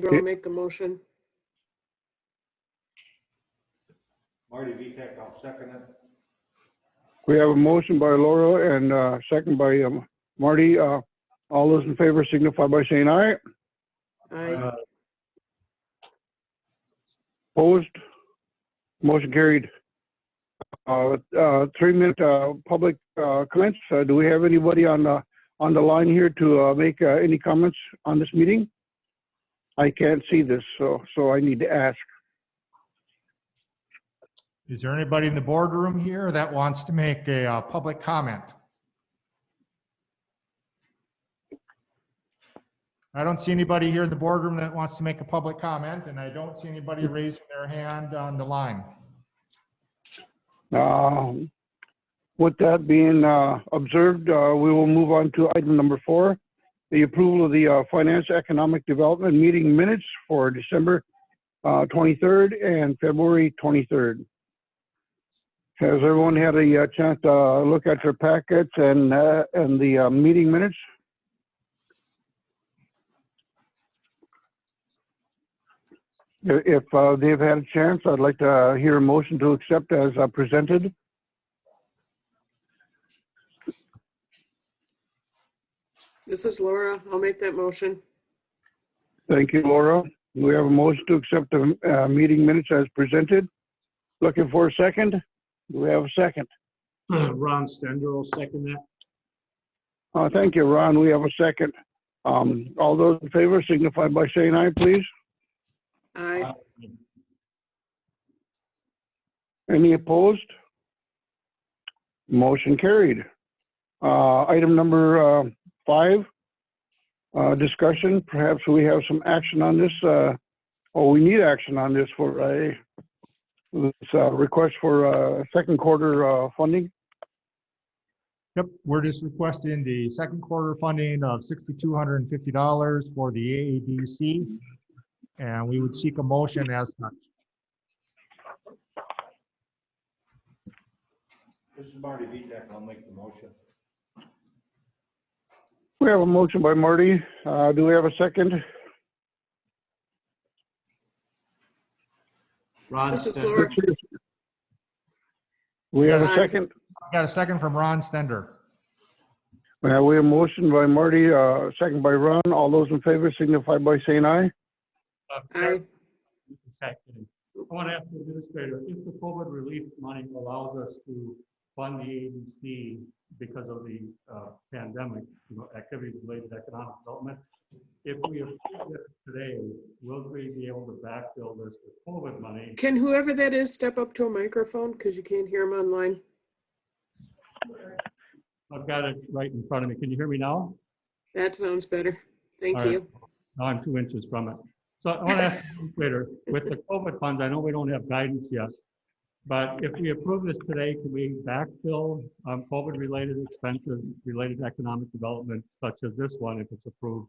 I'll make the motion. Marty Vitek, I'll second it. We have a motion by Laura and second by Marty. All those in favor signify by saying aye. Aye. Opposed? Motion carried. 3-minute public comments. Do we have anybody on the line here to make any comments on this meeting? I can't see this, so I need to ask. Is there anybody in the boardroom here that wants to make a public comment? I don't see anybody here in the boardroom that wants to make a public comment, and I don't see anybody raising their hand on the line. With that being observed, we will move on to item number 4, the approval of the Finance Economic Development meeting minutes for December 23rd and February 23rd. Has everyone had a chance to look at their packets and the meeting minutes? If they've had a chance, I'd like to hear a motion to accept as presented. This is Laura. I'll make that motion. Thank you, Laura. We have a motion to accept the meeting minutes as presented. Looking for a second? Do we have a second? Ron Stender will second that. Thank you, Ron. We have a second. All those in favor signify by saying aye, please. Aye. Any opposed? Motion carried. Item number 5, discussion. Perhaps we have some action on this, or we need action on this for a request for second quarter funding. Yep, we're just requesting the second quarter funding of $6,250 for the AADC, and we would seek a motion as such. This is Marty Vitek, I'll make the motion. We have a motion by Marty. Do we have a second? Ron This is Stender. Laura. We have a Aye. second. Got a second from Ron Stender. We have a motion by Marty, second by Ron. All those in favor signify by saying aye. Aye. I want to ask the administrator, if the COVID relief money allows us to fund the ADC because of the pandemic, activities related to economic development, if we approve it today, will we be able to backfill this with COVID money? Can whoever that is step up to a microphone because you can't hear them online? I've got it right in front of me. Can you hear me now? That sounds better. Thank All right. you. Now I'm 2 inches from it. So I want to ask the administrator, with the COVID funds, I know we don't have guidance yet, but if we approve this today, can we backfill COVID-related expenses related to economic development, such as this one, if it's approved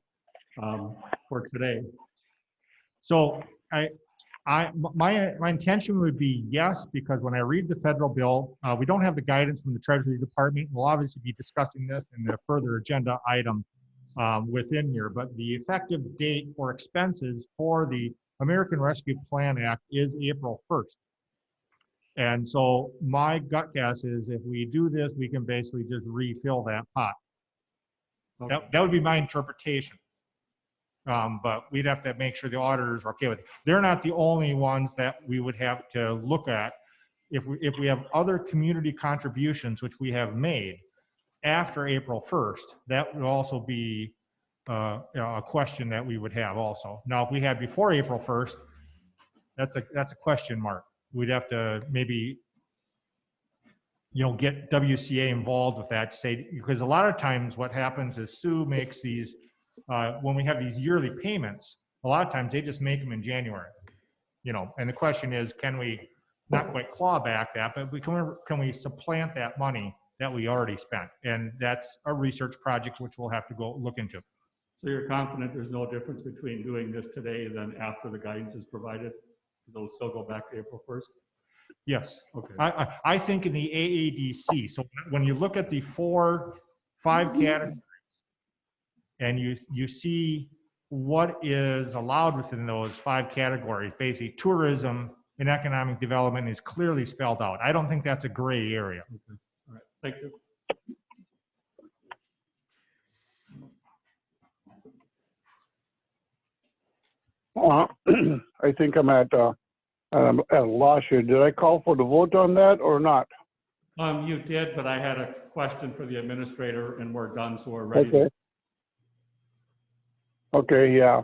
for today? So my intention would be yes, because when I read the federal bill, we don't have the guidance from the Treasury Department. We'll obviously be discussing this in the further agenda item within here, but the effective date for expenses for the American Rescue Plan Act is April 1st. And so my gut guess is if we do this, we can basically just refill that pot. Okay. That would be my interpretation. But we'd have to make sure the auditors are okay with it. They're not the only ones that we would have to look at. If we have other community contributions, which we have made after April 1st, that would also be a question that we would have also. Now, if we had before April 1st, that's a question mark. We'd have to maybe, get WCA involved with that to say, because a lot of times what happens is Sue makes these, when we have these yearly payments, a lot of times they just make them in January, and the question is, can we not quite claw back that, but can we supplant that money that we already spent? And that's a research project which we'll have to go look into. So you're confident there's no difference between doing this today than after the guidance is provided? Because it'll still go back to April 1st? Yes. Okay. I think in the AADC, so when you look at the 5 categories and you see what is allowed within those 5 categories. Basically, tourism and economic development is clearly spelled out. I don't think that's a gray area. All right, thank you. I think I'm at a loss here. Did I call for the vote on that or not? You did, but I had a question for the administrator and we're done, so we're ready. Okay. Okay, yeah.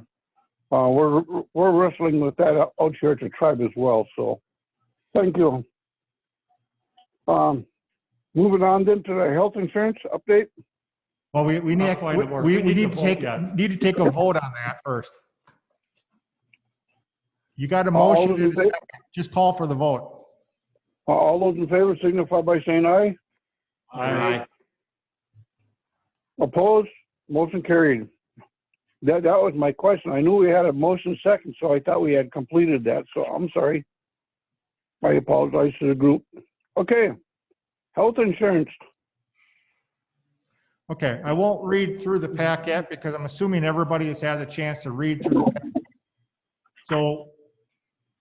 We're wrestling with that out here at the tribe as well, so thank you. Moving on then to the health insurance update. Well, we need Not quite a vote. we We need to vote yet. take a vote on that first. You got a All motion those in in a favor? second. Just call for the vote. All those in favor signify by saying aye. Aye. Opposed? Motion carried. That was my question. I knew we had a motion second, so I thought we had completed that, so I'm sorry. I apologize to the group. Okay, health insurance. Okay, I won't read through the packet because I'm assuming everybody has had a chance to read through the packet. So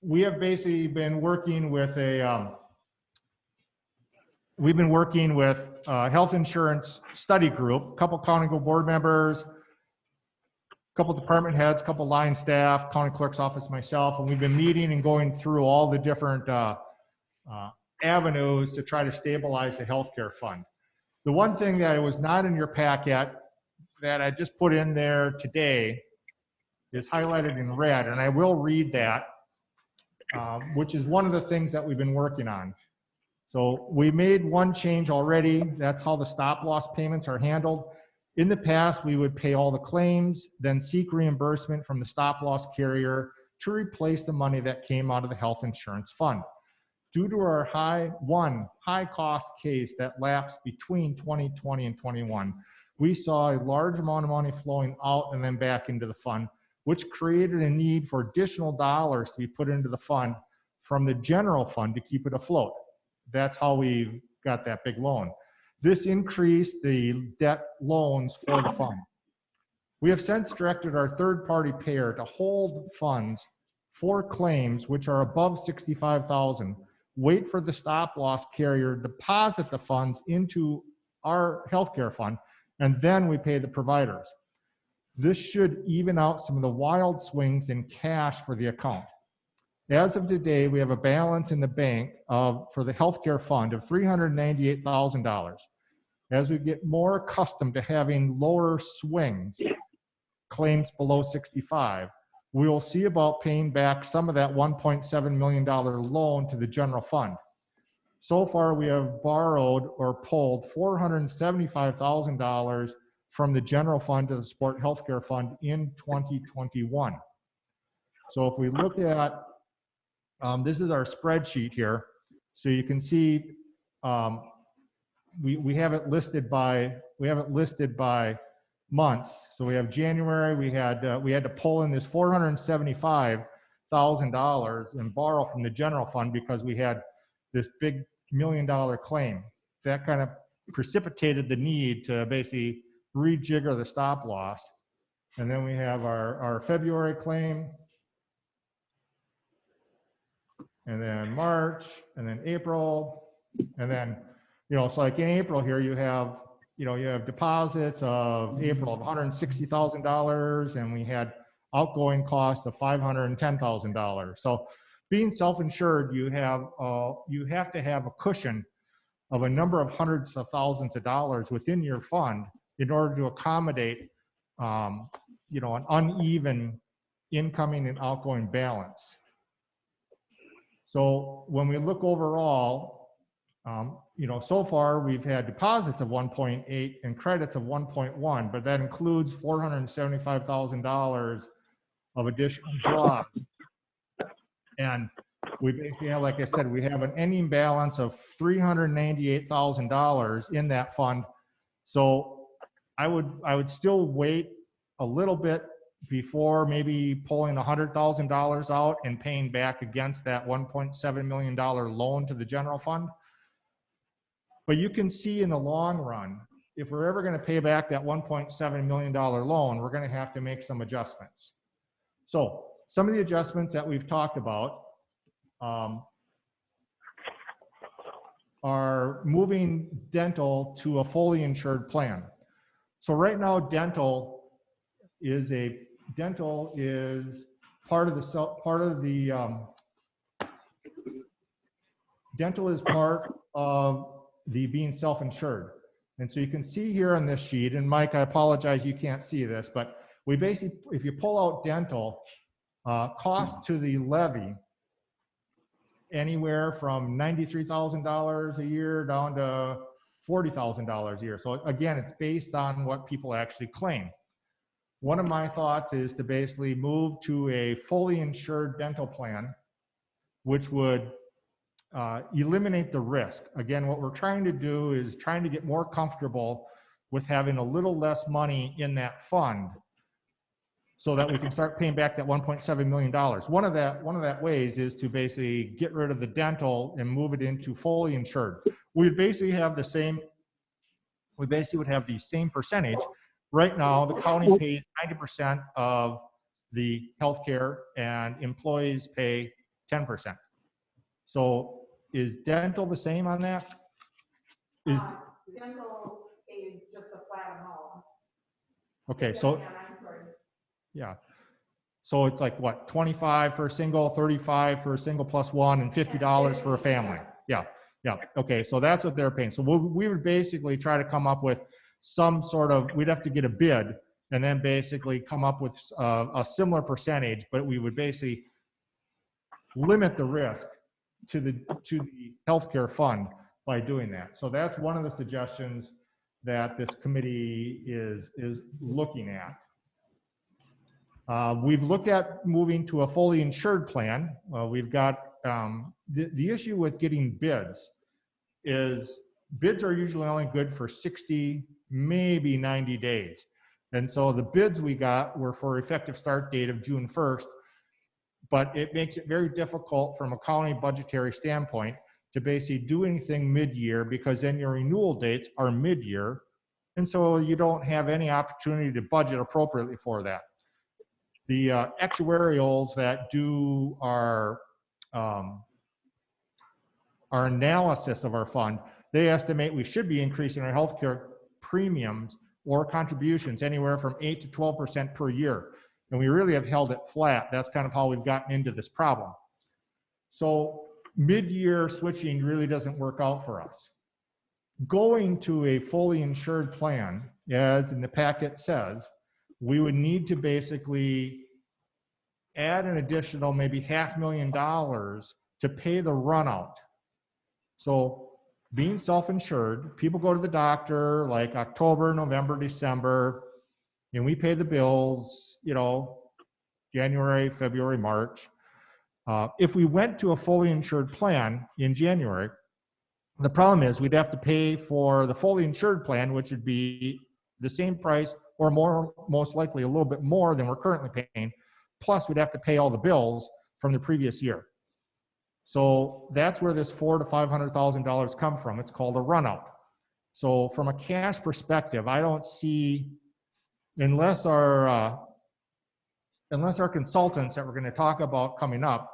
we have basically been working with health insurance study group, a couple county board members, a couple department heads, a couple line staff, county clerk's office, myself, and we've been meeting and going through all the different avenues to try to stabilize the healthcare fund. The one thing that was not in your packet that I just put in there today is highlighted in red, and I will read that, which is one of the things that we've been working on. So we made one change already. That's how the stop loss payments are handled. In the past, we would pay all the claims, then seek reimbursement from the stop loss carrier to replace the money that came out of the health insurance fund. Due to our high cost case that lapsed between 2020 and 21, we saw a large amount of money flowing out and then back into the fund, which created a need for additional dollars to be put into the fund from the general fund to keep it afloat. That's how we got that big loan. This increased the debt loans for the fund. We have since directed our third-party payer to hold funds for claims which are above $65,000, wait for the stop loss carrier, deposit the funds into our healthcare fund, and then we pay the providers. This should even out some of the wild swings in cash for the account. As of today, we have a balance in the bank for the healthcare fund of $398,000. As we get more accustomed to having lower swings, claims below 65, we will see about paying back some of that $1.7 million loan to the general fund. So far, we have borrowed or pulled $475,000 from the general fund to the support healthcare fund in 2021. So if we look at, this is our spreadsheet here. So you can see we have it listed by months. So we have January, we had to pull in this $475,000 and borrow from the general fund because we had this big $1 million claim. That kind of precipitated the need to basically rejigger the stop loss. And then we have our February claim, and then March, and then April, and then, so like in April here, you have deposits of April of $160,000, and we had outgoing costs of $510,000. So being self-insured, you have to have a cushion of a number of hundreds of thousands of dollars within your fund in order to accommodate, an uneven incoming and outgoing balance. So when we look overall, so far we've had deposits of 1.8 and credits of 1.1, but that includes $475,000 of additional draw. And we basically have, like I said, we have an ending balance of $398,000 in that fund. So I would still wait a little bit before maybe pulling $100,000 out and paying back against that $1.7 million loan to the general fund. But you can see in the long run, if we're ever going to pay back that $1.7 million loan, we're going to have to make some adjustments. So some of the adjustments that we've talked about are moving dental to a fully insured plan. So right now, dental is part of the being self-insured. And so you can see here on this sheet, and Mike, I apologize, you can't see this, but we basically, if you pull out dental, cost to the levy, anywhere from $93,000 a year down to $40,000 a year. So again, it's based on what people actually claim. One of my thoughts is to basically move to a fully insured dental plan, which would eliminate the risk. Again, what we're trying to do is trying to get more comfortable with having a little less money in that fund so that we can start paying back that $1.7 million. One of that ways is to basically get rid of the dental and move it into fully insured. We would basically have the same percentage. Right now, the county pays 90% of the healthcare and employees pay 10%. So is dental the same on that? Dental is just a flat amount. Okay, so yeah. So it's like what, 25 for a single, 35 for a single plus one, and $50 for a family. Yeah, yeah. Okay, so that's what they're paying. So we would basically try to come up with some sort of, we'd have to get a bid and then basically come up with a similar percentage, but we would basically limit the risk to the healthcare fund by doing that. So that's one of the suggestions that this committee is looking at. We've looked at moving to a fully insured plan. We've got the issue with getting bids is bids are usually only good for 60, maybe 90 days. And so the bids we got were for effective start date of June 1st, but it makes it very difficult from a county budgetary standpoint to basically do anything mid-year, because then your renewal dates are mid-year. And so you don't have any opportunity to budget appropriately for that. The actuarials that do our analysis of our fund, they estimate we should be increasing our healthcare premiums or contributions anywhere from 8 to 12% per year. And we really have held it flat. That's kind of how we've gotten into this problem. So mid-year switching really doesn't work out for us. Going to a fully insured plan, as in the packet says, we would need to basically add an additional maybe $500,000 to pay the runout. So being self-insured, people go to the doctor like October, November, December, and we pay the bills, you know, January, February, March. If we went to a fully insured plan in January, the problem is we'd have to pay for the fully insured plan, which would be the same price or more, most likely a little bit more than we're currently paying. Plus, we'd have to pay all the bills from the previous year. So that's where this $400,000 to $500,000 come from. It's called a runout. So from a cash perspective, I don't see, unless our consultants that we're going to talk about coming up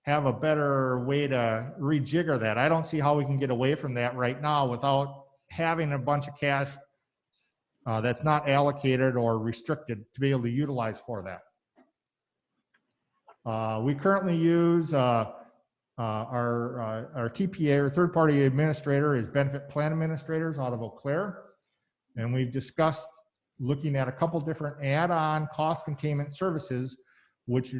have a better way to rejigger that. I don't see how we can get away from that right now without having a bunch of cash that's not allocated or restricted to be able to utilize for that. We currently use our TPA, or third-party administrator, is Benefit Plan Administrators out of Eau Claire. And we've discussed looking at a couple different add-on cost containment services which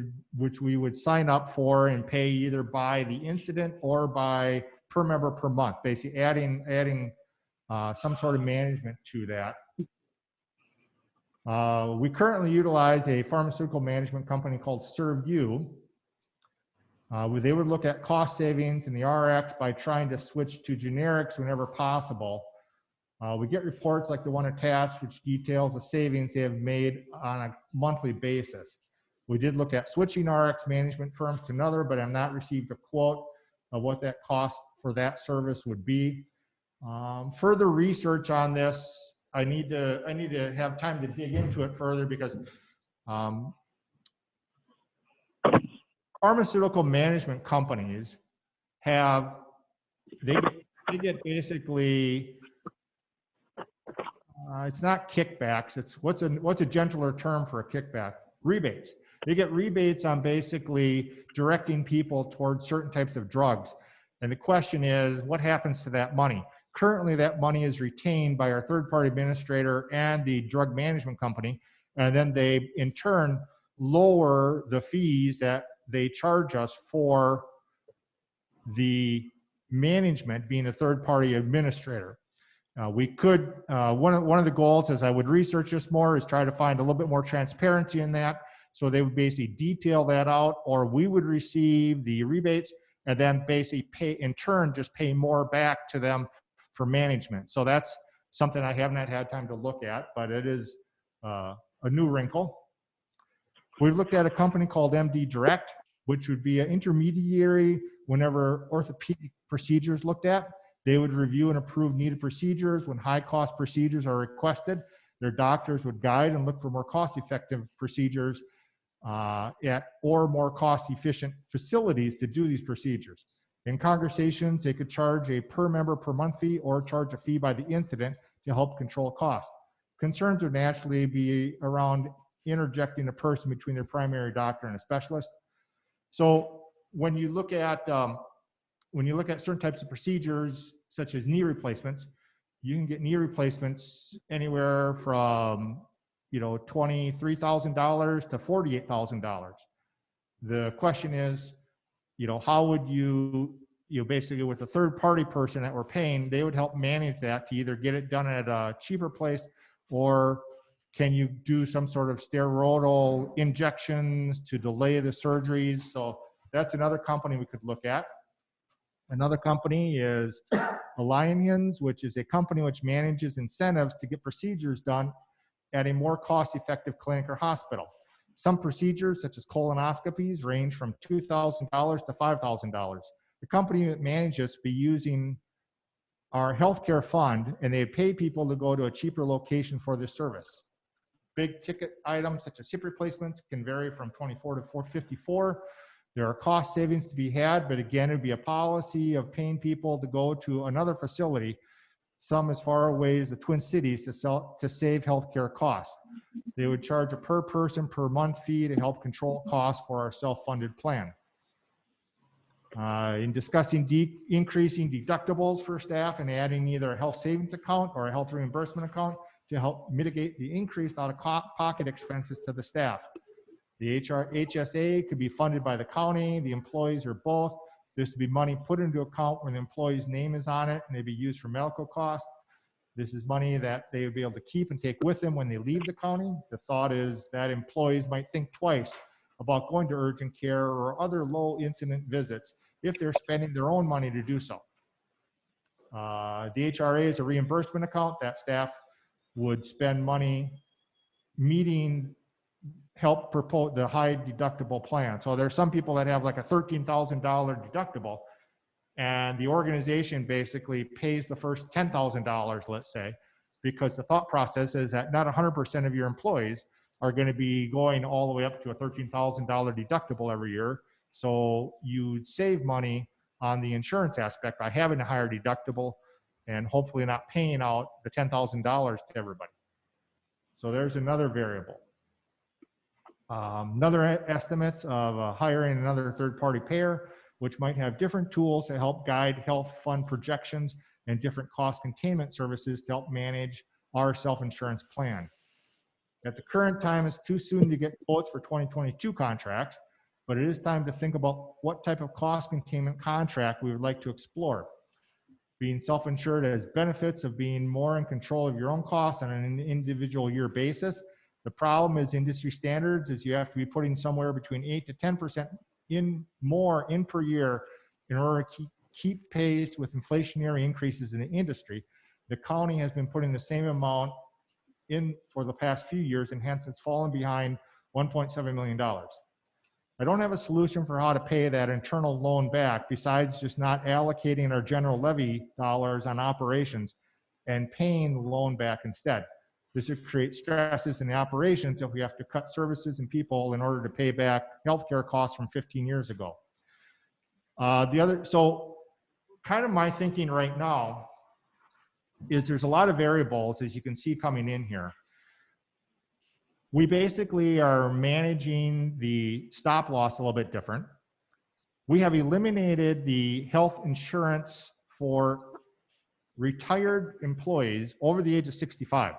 we would sign up for and pay either by the incident or by per member per month, basically adding some sort of management to that. We currently utilize a pharmaceutical management company called ServeU. They would look at cost savings in the RX by trying to switch to generics whenever possible. We get reports like the one attached, which details the savings they have made on a monthly basis. We did look at switching RX management firms to another, but have not received a quote of what that cost for that service would be. Further research on this, I need to have time to dig into it further because pharmaceutical management companies they get basically it's not kickbacks. It's what's a gentler term for a kickback? Rebates. They get rebates on basically directing people towards certain types of drugs. And the question is, what happens to that money? Currently, that money is retained by our third-party administrator and the drug management company, and then they, in turn, lower the fees that they charge us for the management being a third-party administrator. We could, one of the goals, as I would research this more, is try to find a little bit more transparency in that. So they would basically detail that out, or we would receive the rebates and then basically pay, in turn, just pay more back to them for management. So that's something I have not had time to look at, but it is a new wrinkle. We've looked at a company called MD Direct, which would be an intermediary whenever orthopedic procedures looked at. They would review and approve needed procedures. When high-cost procedures are requested, their doctors would guide and look for more cost-effective procedures or more cost-efficient facilities to do these procedures. In conversations, they could charge a per member per month fee or charge a fee by the incident to help control costs. Concerns would naturally be around interjecting a person between their primary doctor and a specialist. So when you look at certain types of procedures, such as knee replacements, you can get knee replacements anywhere from $23,000 to $48,000. The question is, how would you basically with a third-party person that we're paying, they would help manage that to either get it done at a cheaper place, or can you do some sort of steroidal injections to delay the surgeries? So that's another company we could look at. Another company is Alliance, which is a company which manages incentives to get procedures done at a more cost-effective clinic or hospital. Some procedures, such as colonoscopies, range from $2,000 to $5,000. The company that manages be using our healthcare fund, and they pay people to go to a cheaper location for this service. Big ticket items, such as hip replacements, can vary from $24 to $454. There are cost savings to be had, but again, it'd be a policy of paying people to go to another facility, some as far away as the Twin Cities, to save healthcare costs. They would charge a per person per month fee to help control costs for our self-funded plan. In discussing increasing deductibles for staff and adding either a health savings account or a health reimbursement account to help mitigate the increased out-of-pocket expenses to the staff. The HSA could be funded by the county, the employees, or both. This would be money put into account when the employee's name is on it, and they'd be used for medical costs. This is money that they would be able to keep and take with them when they leave the county. The thought is that employees might think twice about going to urgent care or other low incident visits if they're spending their own money to do so. The HRA is a reimbursement account that staff would spend money help propose the high deductible plan. So there's some people that have like a $13,000 deductible, and the organization basically pays the first $10,000, let's say, because the thought process is that not 100% of your employees are going to be going all the way up to a $13,000 deductible every year. So you'd save money on the insurance aspect by having a higher deductible and hopefully not paying out the $10,000 to everybody. So there's another variable. Another estimates of hiring another third-party payer, which might have different tools to help guide health fund projections and different cost containment services to help manage our self-insurance plan. At the current time, it's too soon to get quotes for 2022 contracts, but it is time to think about what type of cost containment contract we would like to explore. Being self-insured has benefits of being more in control of your own costs on an individual year basis. The problem is industry standards is you have to be putting somewhere between 8 to 10% more in per year in order to keep pace with inflationary increases in the industry. The county has been putting the same amount in for the past few years, and hence it's fallen behind $1.7 million. I don't have a solution for how to pay that internal loan back besides just not allocating our general levy dollars on operations and paying the loan back instead. This would create stresses in the operations if we have to cut services and people in order to pay back healthcare costs from 15 years ago. So kind of my thinking right now is there's a lot of variables, as you can see coming in here. We basically are managing the stop loss a little bit different. We have eliminated the health insurance for retired employees over the age of 65.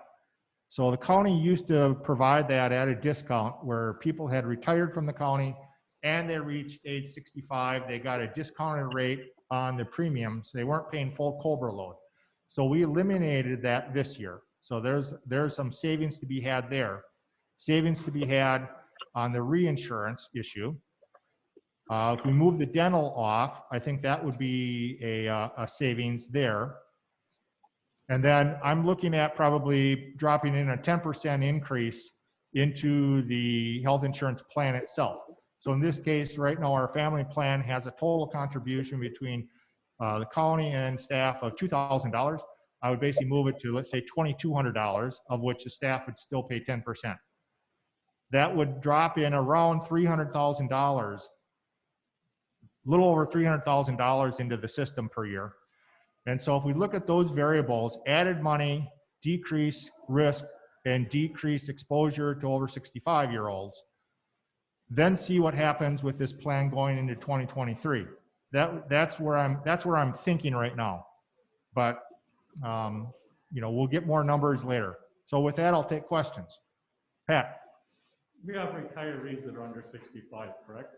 So the county used to provide that at a discount where people had retired from the county and they reached age 65, they got a discounted rate on the premiums. They weren't paying full COBRA load. So we eliminated that this year. So there's some savings to be had there. Savings to be had on the reinsurance issue. If we move the dental off, I think that would be a savings there. And then I'm looking at probably dropping in a 10% increase into the health insurance plan itself. So in this case, right now, our family plan has a total contribution between the county and staff of $2,000. I would basically move it to, let's say, $2,200, of which the staff would still pay 10%. That would drop in around $300,000, a little over $300,000 into the system per year. And so if we look at those variables, added money, decrease risk, and decrease exposure to over 65-year-olds, then see what happens with this plan going into 2023. That's where I'm thinking right now. But we'll get more numbers later. So with that, I'll take questions. Pat. We have retirees that are under 65, correct?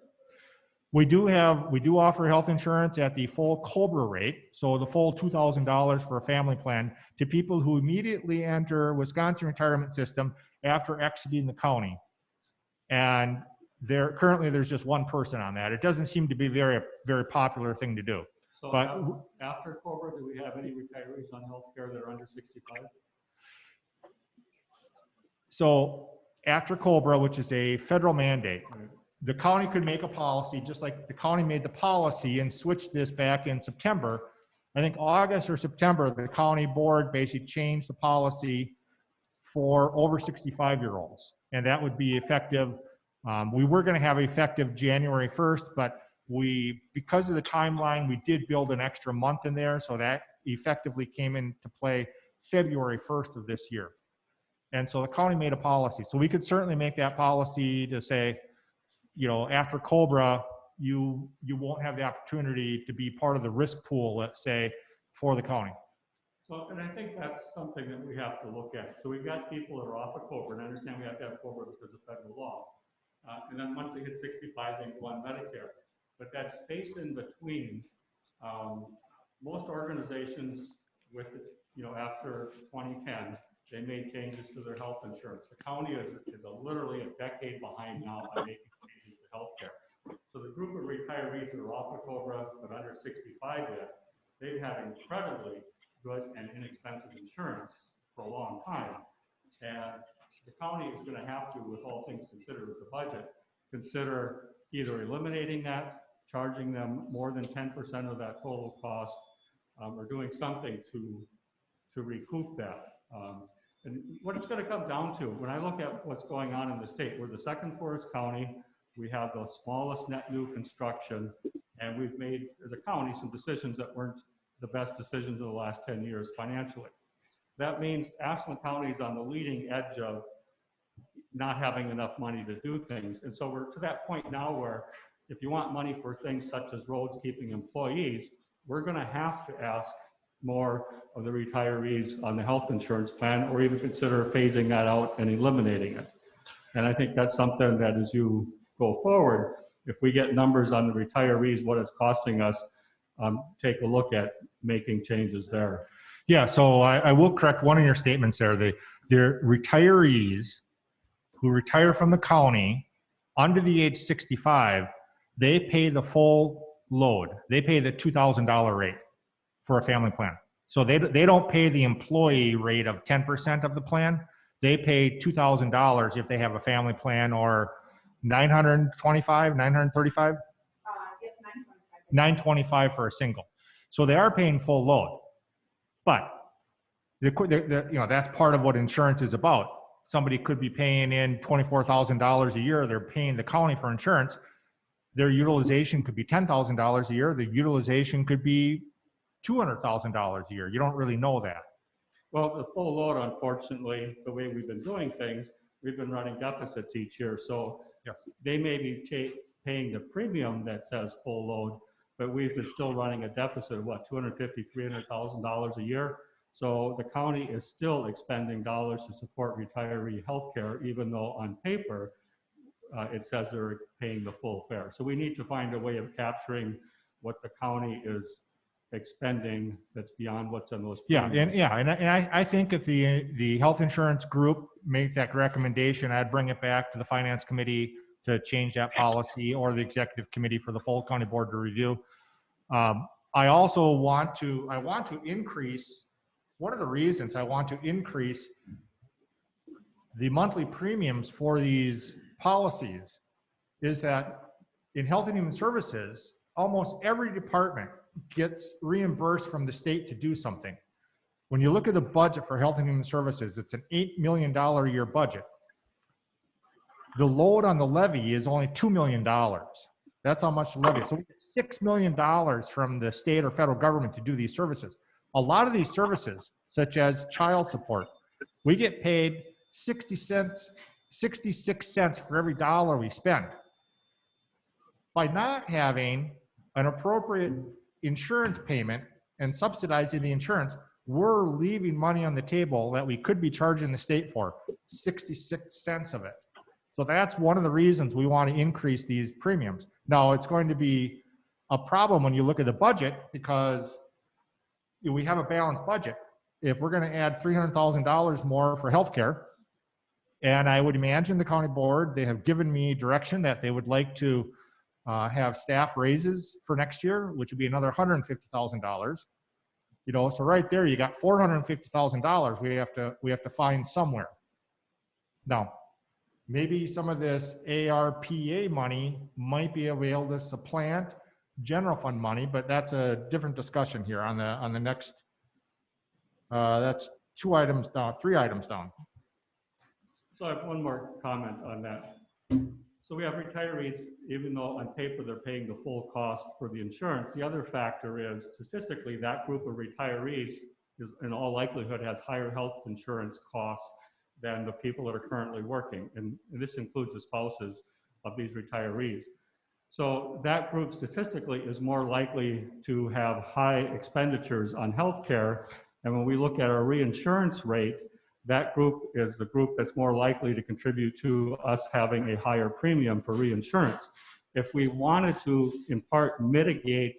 We do offer health insurance at the full COBRA rate, so the full $2,000 for a family plan to people who immediately enter Wisconsin retirement system after exiting the county. And currently there's just one person on that. It doesn't seem to be a very, very popular thing to do. So but after COBRA, do we have any retirees on healthcare that are under 65? So after COBRA, which is a federal mandate, the county could make a policy, just like the county made the policy and switched this back in September. I think August or September, the county board basically changed the policy for over 65-year-olds. And that would be effective. We were going to have effective January 1st, but because of the timeline, we did build an extra month in there. So that effectively came into play February 1st of this year. And so the county made a policy. So we could certainly make that policy to say, after COBRA, you won't have the opportunity to be part of the risk pool, let's say, for the county. So, and I think that's something that we have to look at. So we've got people that are off of COBRA, and I understand we have to have COBRA because of federal law. And then once they hit 65, they go on Medicare. But that space in between, most organizations after 2010, they made changes to their health insurance. The county is literally a decade behind now on making changes to healthcare. So the group of retirees that are off of COBRA but under 65 yet, they've had incredibly good and inexpensive insurance for a long time. And the county is going to have to, with all things considered with the budget, consider either eliminating that, charging them more than 10% of that total cost, or doing something to recoup that. And what it's going to come down to, when I look at what's going on in the state, we're the second poorest county. We have the smallest net new construction, and we've made, as a county, some decisions that weren't the best decisions of the last 10 years financially. That means Ashland County is on the leading edge of not having enough money to do things. And so we're to that point now where if you want money for things such as roads, keeping employees, we're going to have to ask more of the retirees on the health insurance plan, or even consider phasing that out and eliminating it. And I think that's something that as you go forward, if we get numbers on the retirees, what it's costing us, take a look at making changes there. Yeah, so I will correct one of your statements there. The retirees who retire from the county under the age 65, they pay the full load. They pay the $2,000 rate for a family plan. So they don't pay the employee rate of 10% of the plan. They pay $2,000 if they have a family plan or 925, 935, Yes, 925. 925 for a single. So they are paying full load, but that's part of what insurance is about. Somebody could be paying in $24,000 a year. They're paying the county for insurance. Their utilization could be $10,000 a year. The utilization could be $200,000 a year. You don't really know that. Well, the full load, unfortunately, the way we've been doing things, we've been running deficits each year. So Yes. they may be paying the premium that says full load, but we've been still running a deficit of what, $250,000, $300,000 a year. So the county is still expending dollars to support retiree health care, even though on paper, it says they're paying the full fare. So we need to find a way of capturing what the county is expending that's beyond what's in those premiums. And I think if the health insurance group made that recommendation, I'd bring it back to the finance committee to change that policy, or the executive committee for the full county board to review. I also want to increase, one of the reasons I want to increase the monthly premiums for these policies is that in Health and Human Services, almost every department gets reimbursed from the state to do something. When you look at the budget for Health and Human Services, it's an $8 million a year budget. The load on the levy is only $2 million. That's how much the levy is. So we get $6 million from the state or federal government to do these services. A lot of these services, such as child support, we get paid 66 cents for every dollar we spend. By not having an appropriate insurance payment and subsidizing the insurance, we're leaving money on the table that we could be charging the state for, 66 cents of it. So that's one of the reasons we want to increase these premiums. Now, it's going to be a problem when you look at the budget, because we have a balanced budget. If we're going to add $300,000 more for healthcare, and I would imagine the county board, they have given me direction that they would like to have staff raises for next year, which would be another $150,000. So right there, you got $450,000 we have to find somewhere. Now, maybe some of this ARPA money might be able to supplant general fund money, but that's a different discussion here on the next. That's 2 items down, 3 items down. So I have one more comment on that. So we have retirees, even though on paper they're paying the full cost for the insurance, the other factor is statistically that group of retirees is in all likelihood has higher health insurance costs than the people that are currently working. And this includes the spouses of these retirees. So that group statistically is more likely to have high expenditures on healthcare. And when we look at our reinsurance rate, that group is the group that's more likely to contribute to us having a higher premium for reinsurance. If we wanted to, in part, mitigate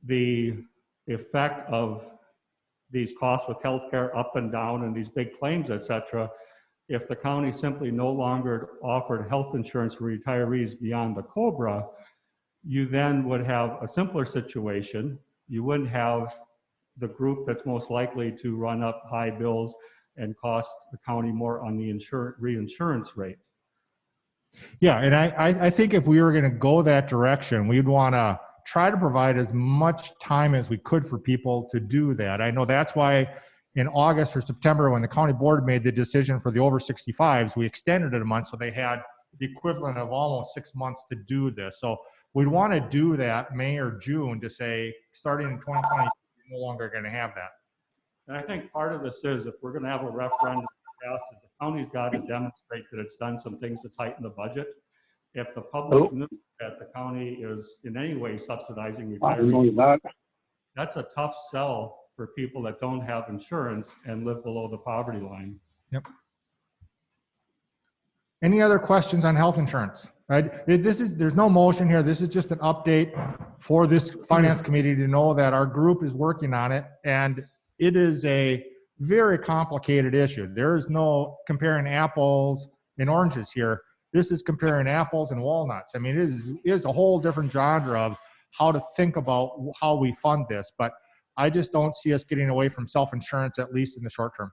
the effect of these costs with healthcare up and down and these big claims, et cetera, if the county simply no longer offered health insurance for retirees beyond the COBRA, you then would have a simpler situation. You wouldn't have the group that's most likely to run up high bills and cost the county more on the reinsurance rate. Yeah, and I think if we were going to go that direction, we'd want to try to provide as much time as we could for people to do that. I know that's why in August or September, when the county board made the decision for the over 65s, we extended it a month, so they had the equivalent of almost 6 months to do this. So we'd want to do that May or June to say, starting in 2020, we're no longer going to have that. And I think part of this is, if we're going to have a referendum, the county's got to demonstrate that it's done some things to tighten the budget. If the public knew that the county is in any way subsidizing retirees, that's a tough sell for people that don't have insurance and live below the poverty line. Yep. Any other questions on health insurance? Right? There's no motion here. This is just an update for this finance committee to know that our group is working on it, and it is a very complicated issue. There is no comparing apples and oranges here. This is comparing apples and walnuts. I mean, it is a whole different genre of how to think about how we fund this, but I just don't see us getting away from self-insurance, at least in the short term.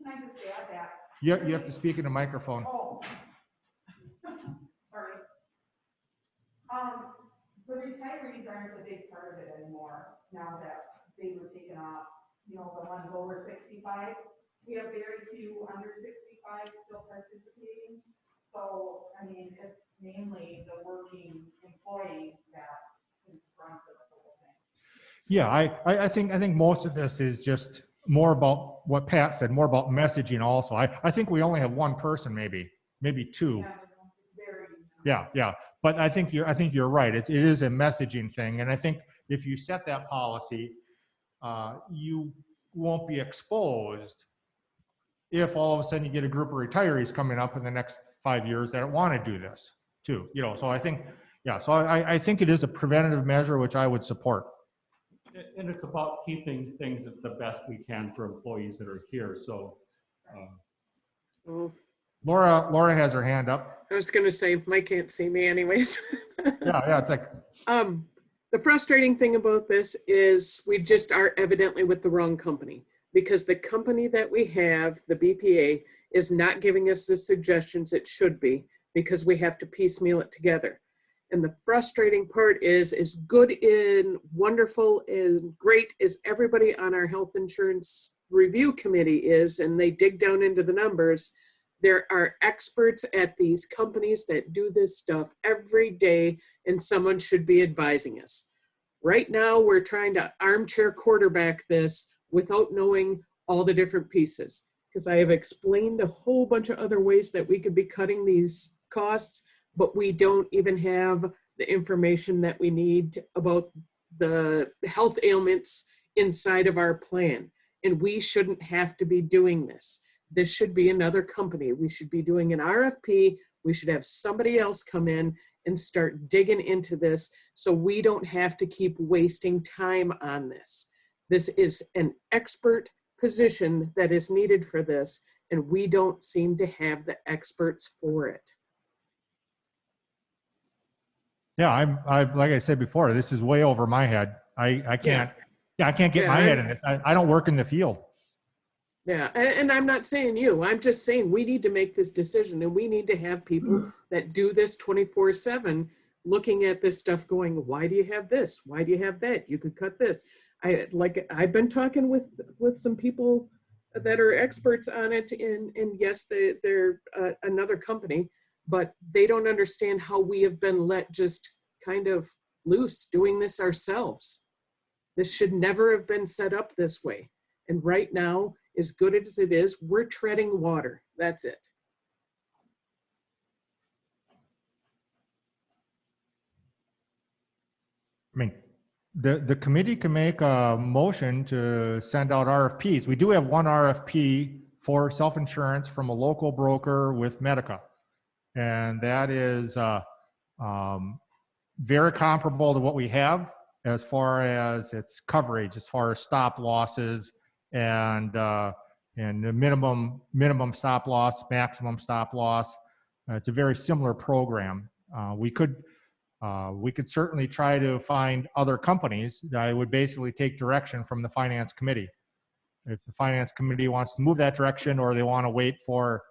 Can I just add that? You have to speak in a microphone. Oh, retirees aren't a big part of it anymore, now that they were taken off, you know, the ones over 65. We have very few under 65 still participating. So, I mean, it's mainly the working employees that confront the whole thing. Yeah, I think most of this is just more about what Pat said, more about messaging also. I think we only have one person, maybe two. Yeah, it's very. Yeah. But I think you're right. It is a messaging thing. And I think if you set that policy, you won't be exposed if all of a sudden you get a group of retirees coming up in the next 5 years that want to do this too. You know, so I think, yeah, so I think it is a preventative measure, which I would support. And it's about keeping things at the best we can for employees that are here, so. Oh, Laura has her hand up. I was gonna say, Mike can't see me anyways. Yeah, it's like, The frustrating thing about this is we just are evidently with the wrong company, because the company that we have, the BPA, is not giving us the suggestions it should be, because we have to piecemeal it together. And the frustrating part is, as good and wonderful and great as everybody on our health insurance review committee is, and they dig down into the numbers, there are experts at these companies that do this stuff every day, and someone should be advising us. Right now, we're trying to armchair quarterback this without knowing all the different pieces, because I have explained a whole bunch of other ways that we could be cutting these costs, but we don't even have the information that we need about the health ailments inside of our plan. And we shouldn't have to be doing this. This should be another company. We should be doing an RFP. We should have somebody else come in and start digging into this, so we don't have to keep wasting time on this. This is an expert position that is needed for this, and we don't seem to have the experts for it. yeah, I like I said before, this is way over my head. I can't, I can't get my head in this. I don't work in the field. Yeah, and I'm not saying you, I'm just saying we need to make this decision, and we need to have people that do this 24/7 looking at this stuff going, why do you have this? Why do you have that? You could cut this. I've been talking with some people that are experts on it, and yes, they're another company, but they don't understand how we have been let just kind of loose doing this ourselves. This should never have been set up this way. And right now, as good as it is, we're treading water. That's it. I mean, the committee can make a motion to send out RFPs. We do have one RFP for self-insurance from a local broker with Medica. And that is very comparable to what we have as far as its coverage, as far as stop losses and the minimum stop loss, maximum stop loss. It's a very similar program. We could certainly try to find other companies that would basically take direction from the finance committee. If the finance committee wants to move that direction, or they want to wait for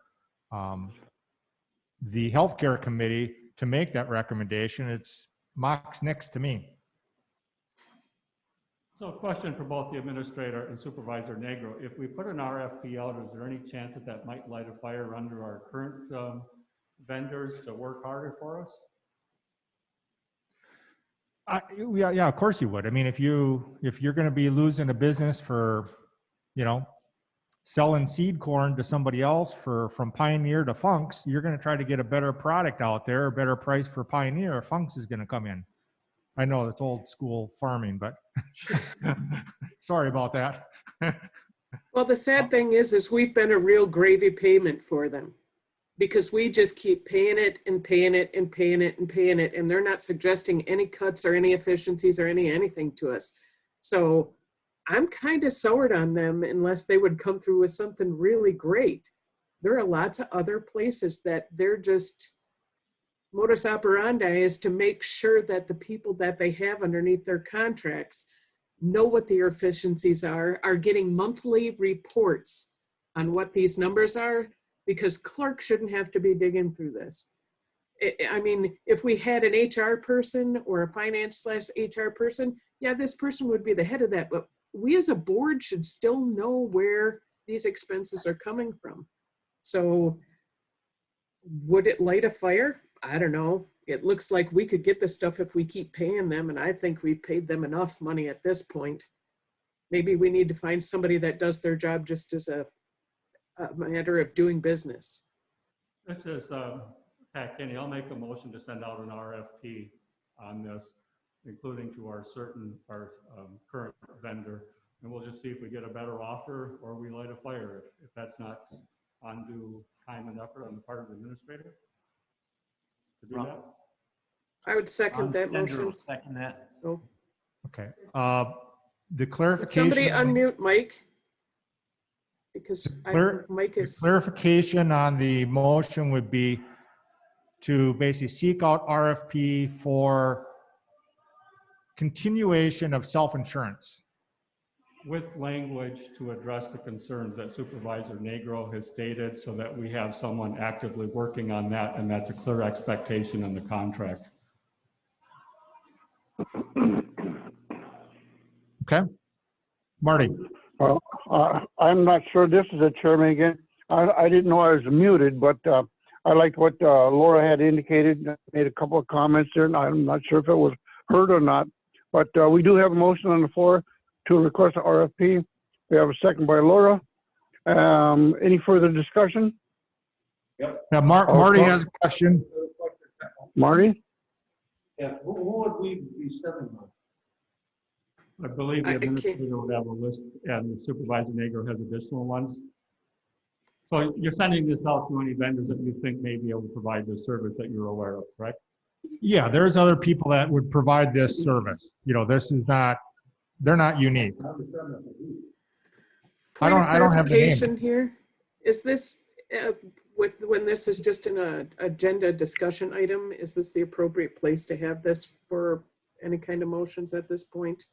the healthcare committee to make that recommendation, it's Mox next to me. So a question for both the administrator and Supervisor Negro. If we put an RFP out, is there any chance that might light a fire under our current vendors to work harder for us? Yeah, of course you would. I mean, if you're going to be losing a business for, selling seed corn to somebody else from Pioneer to Funks, you're going to try to get a better product out there, a better price for Pioneer, or Funks is going to come in. I know it's old school farming, but sorry about that. Well, the sad thing is we've been a real gravy payment for them, because we just keep paying it and paying it and paying it and paying it, and they're not suggesting any cuts or any efficiencies or anything to us. So I'm kind of soured on them unless they would come through with something really great. There are lots of other places that they're just, modus operandi is to make sure that the people that they have underneath their contracts know what their efficiencies are getting monthly reports on what these numbers are, because Clark shouldn't have to be digging through this. I mean, if we had an HR person or a finance/HR person, yeah, this person would be the head of that, but we as a board should still know where these expenses are coming from. So would it light a fire? I don't know. It looks like we could get this stuff if we keep paying them, and I think we've paid them enough money at this point. Maybe we need to find somebody that does their job just as a matter of doing business. This is Pat Kenny. I'll make a motion to send out an RFP on this, including to our current vendor. And we'll just see if we get a better offer or we light a fire if that's not undue time and effort on the part of the administrator. To do that? I would second that motion. Second that. Oh, Okay. The could clarification. somebody unmute Mike? Because Mike The is, clarification on the motion would be to basically seek out RFP for continuation of self-insurance. With language to address the concerns that Supervisor Negro has stated so that we have someone actively working on that, and that's a clear expectation in the contract. Okay. Marty. Well, I'm not sure, this is the chairman again. I didn't know I was muted, but I liked what Laura had indicated, made a couple of comments there, and I'm not sure if it was heard or not. But we do have a motion on the floor to request an RFP. We have a second by Laura. Any further discussion? Yep. Yeah, Marty has a question. Marty? Yeah, who would we be sending them? I believe the I can't- administrator would have a list, and Supervisor Negro has additional ones. So you're sending this out to any vendors that you think may be able to provide this service that you're aware of, correct? Yeah, there's other people that would provide this service. You know, this is not, they're not unique. point I of don't have the name. clarification here. Is this, when this is just an agenda discussion item, is this the appropriate place to have this for any kind of motions at this point?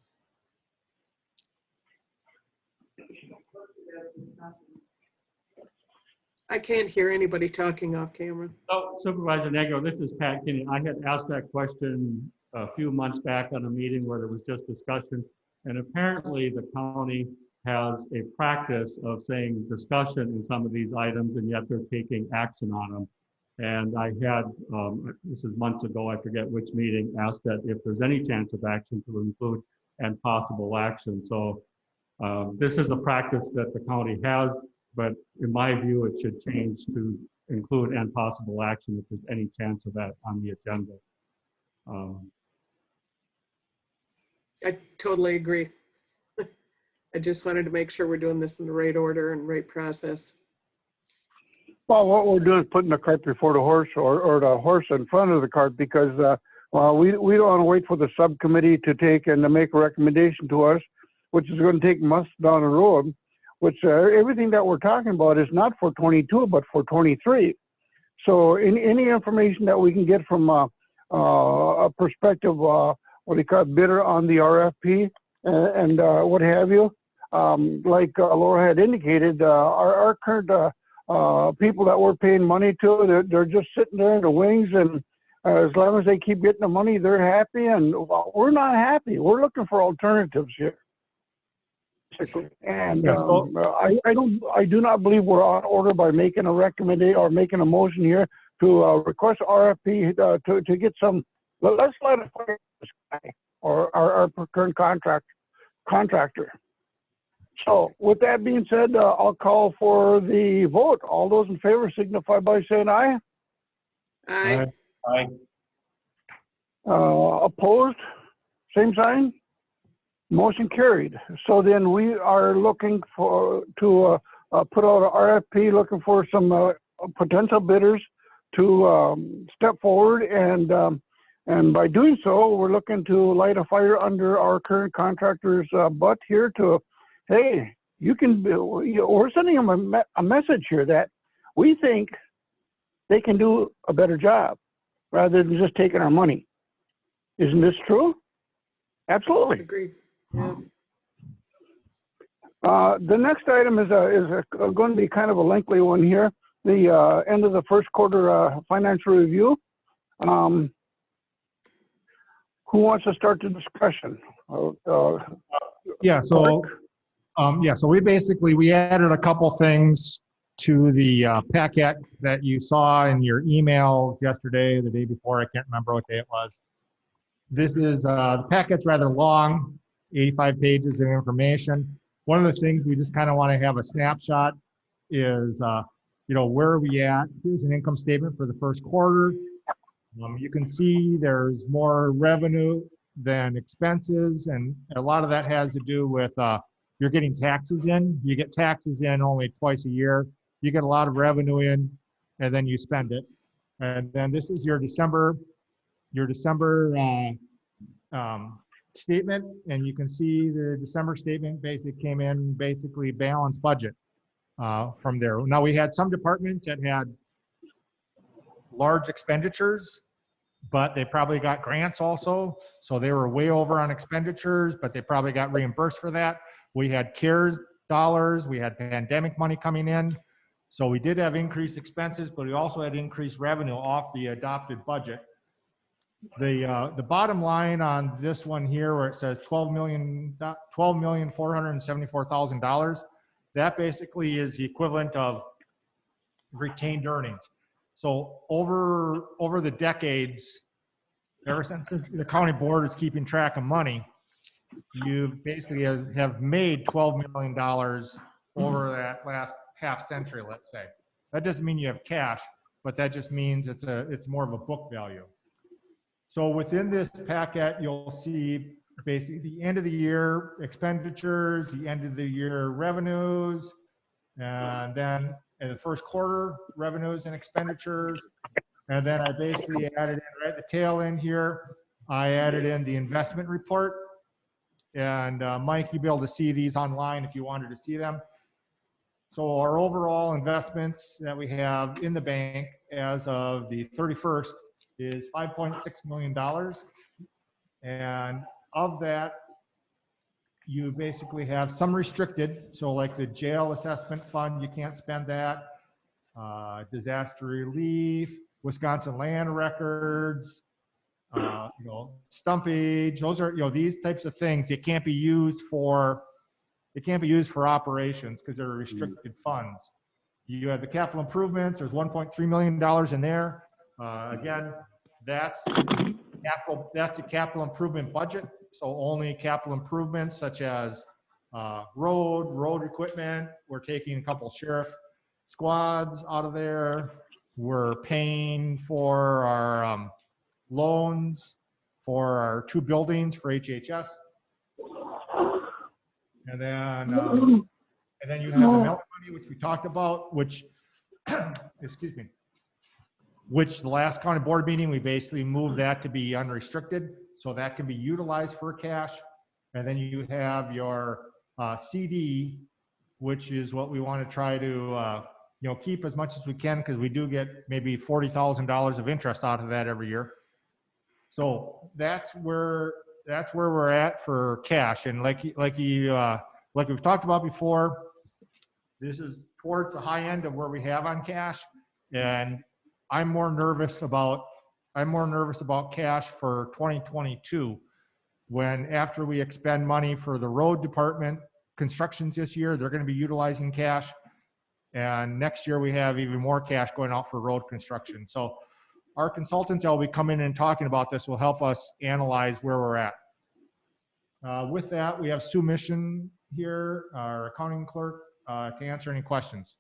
I can't hear anybody talking off camera. So Supervisor Negro, this is Pat Kinney. I had asked that question a few months back on a meeting where there was just discussion. And apparently the county has a practice of saying discussion in some of these items, and yet they're taking action on them. And I had, this is months ago, I forget which meeting, asked that if there's any chance of action to include and possible action. So this is a practice that the county has, but in my view, it should change to include and possible action if there's any chance of that on the agenda. I totally agree. I just wanted to make sure we're doing this in the right order and right process. Well, what we're doing is putting the cart before the horse, or the horse in front of the cart, because we don't want to wait for the subcommittee to take and to make a recommendation to us, which is going to take months down the road, which everything that we're talking about is not for 22, but for 23. So any information that we can get from a perspective, what do you call it, bidder on the RFP and what have you, like Laura had indicated, our current people that we're paying money to, they're just sitting there in the wings, and as long as they keep getting the money, they're happy, and we're not happy. We're looking for alternatives here. And I do not believe we're on order by making a recommendation or making a motion here to request RFP to get some. Let's let it fire this guy or our current contractor. So with that being said, I'll call for the vote. All those in favor signify by saying aye. Aye. Aye. Opposed? Same sign? Motion carried. So then we are looking to put out an RFP, looking for some potential bidders to step forward, and by doing so, we're looking to light a fire under our current contractor's butt here to, hey, you can. We're sending them a message here that we think they can do a better job rather than just taking our money. Isn't this true? Absolutely. Agreed. Yeah. The next item is going to be kind of a lengthy one here. The end of the first quarter financial review. Who wants to start the discussion? Yeah, so, so we added a couple things to the packet that you saw in your emails yesterday, the day before, I can't remember what day it was. This is, the packet's rather long, 85 pages of information. One of the things we just kind of want to have a snapshot is, where are we at? Here's an income statement for the first quarter. You can see there's more revenue than expenses, and a lot of that has to do with you're getting taxes in. You get taxes in only twice a year. You get a lot of revenue in, and then you spend it. And then this is your December statement, and you can see the December statement basically came in basically balanced budget from there. Now we had some departments that had large expenditures, but they probably got grants also. So they were way over on expenditures, but they probably got reimbursed for that. We had CARES dollars, we had pandemic money coming in. So we did have increased expenses, but we also had increased revenue off the adopted budget. The bottom line on this one here where it says $12,474,000, that basically is the equivalent of retained earnings. So over the decades, ever since the county board is keeping track of money, you basically have made $12 million over that last half century, let's say. That doesn't mean you have cash, but that just means it's more of a book value. So within this packet, you'll see basically the end of the year expenditures, the end of the year revenues, and then in the first quarter revenues and expenditures. And then I basically added in right at the tail end here, I added in the investment report. And Mike, you'll be able to see these online if you wanted to see them. So our overall investments that we have in the bank as of the 31st is $5.6 million. And of that, you basically have some restricted. So like the jail assessment fund, you can't spend that. Disaster relief, Wisconsin land records, stumpage, those are, these types of things. It can't be used for operations because they're restricted funds. You have the capital improvements, there's $1.3 million in there. Again, that's a capital improvement budget. So only capital improvements such as road equipment. We're taking a couple sheriff squads out of there. We're paying for our loans for our 2 buildings for HHS. And then you have the milk money, which we talked about, which, excuse me, which the last county board meeting, we basically moved that to be unrestricted. So that can be utilized for cash. And then you have your CD, which is what we want to try to, keep as much as we can, because we do get maybe $40,000 of interest out of that every year. So that's where we're at for cash. And like we've talked about before, this is towards the high end of where we have on cash. And I'm more nervous about cash for 2022, when after we expend money for the road department constructions this year, they're going to be utilizing cash. And next year we have even more cash going out for road construction. So our consultants that will be coming in and talking about this will help us analyze where we're at. With that, we have Sue Mission here, our accounting clerk, to answer any questions.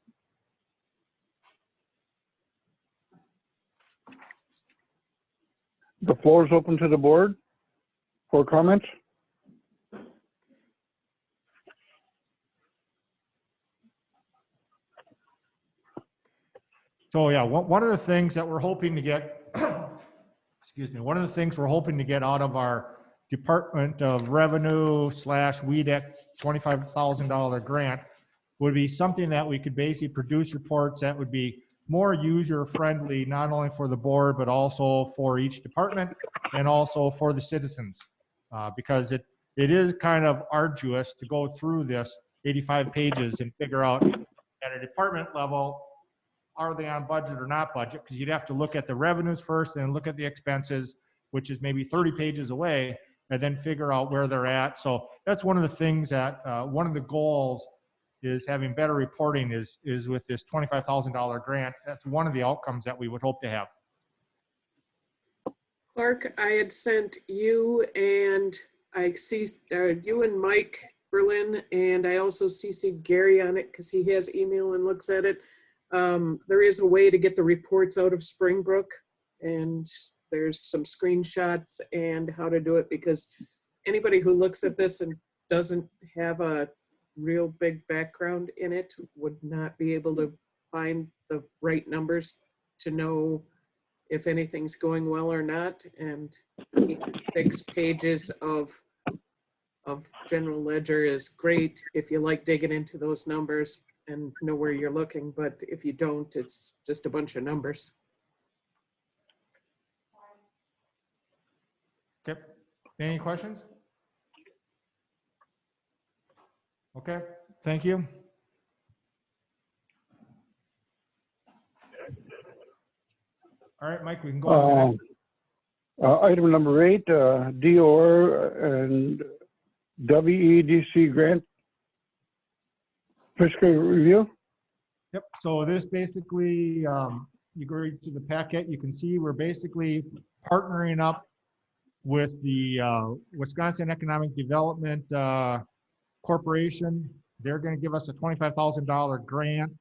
The floor is open to the board for comments. So yeah, one of the things that we're hoping to get, excuse me, one of the things we're hoping to get out of our Department of Revenue / Weed Act $25,000 grant would be something that we could basically produce reports that would be more user friendly, not only for the board, but also for each department and also for the citizens. Because it is kind of arduous to go through this 85 pages and figure out at a department level, are they on budget or not budget? Because you'd have to look at the revenues first and then look at the expenses, which is maybe 30 pages away, and then figure out where they're at. So that's one of the things that, one of the goals is having better reporting is with this $25,000 grant. That's one of the outcomes that we would hope to have. Clark, I had sent you and I see you and Mike Berlin, and I also CC'd Gary on it because he has email and looks at it. There is a way to get the reports out of Springbrook, and there's some screenshots and how to do it, because anybody who looks at this and doesn't have a real big background in it would not be able to find the right numbers to know if anything's going well or not. And 6 pages of general ledger is great if you like digging into those numbers and know where you're looking. But if you don't, it's just a bunch of numbers. Okay, any questions? Okay, thank you. All right, Mike, we can go on. Item number 8, DOR and WEDC grant fiscal review. Yep, so this basically, you go right to the packet, you can see we're basically partnering up with the Wisconsin Economic Development Corporation. They're going to give us a $25,000 grant,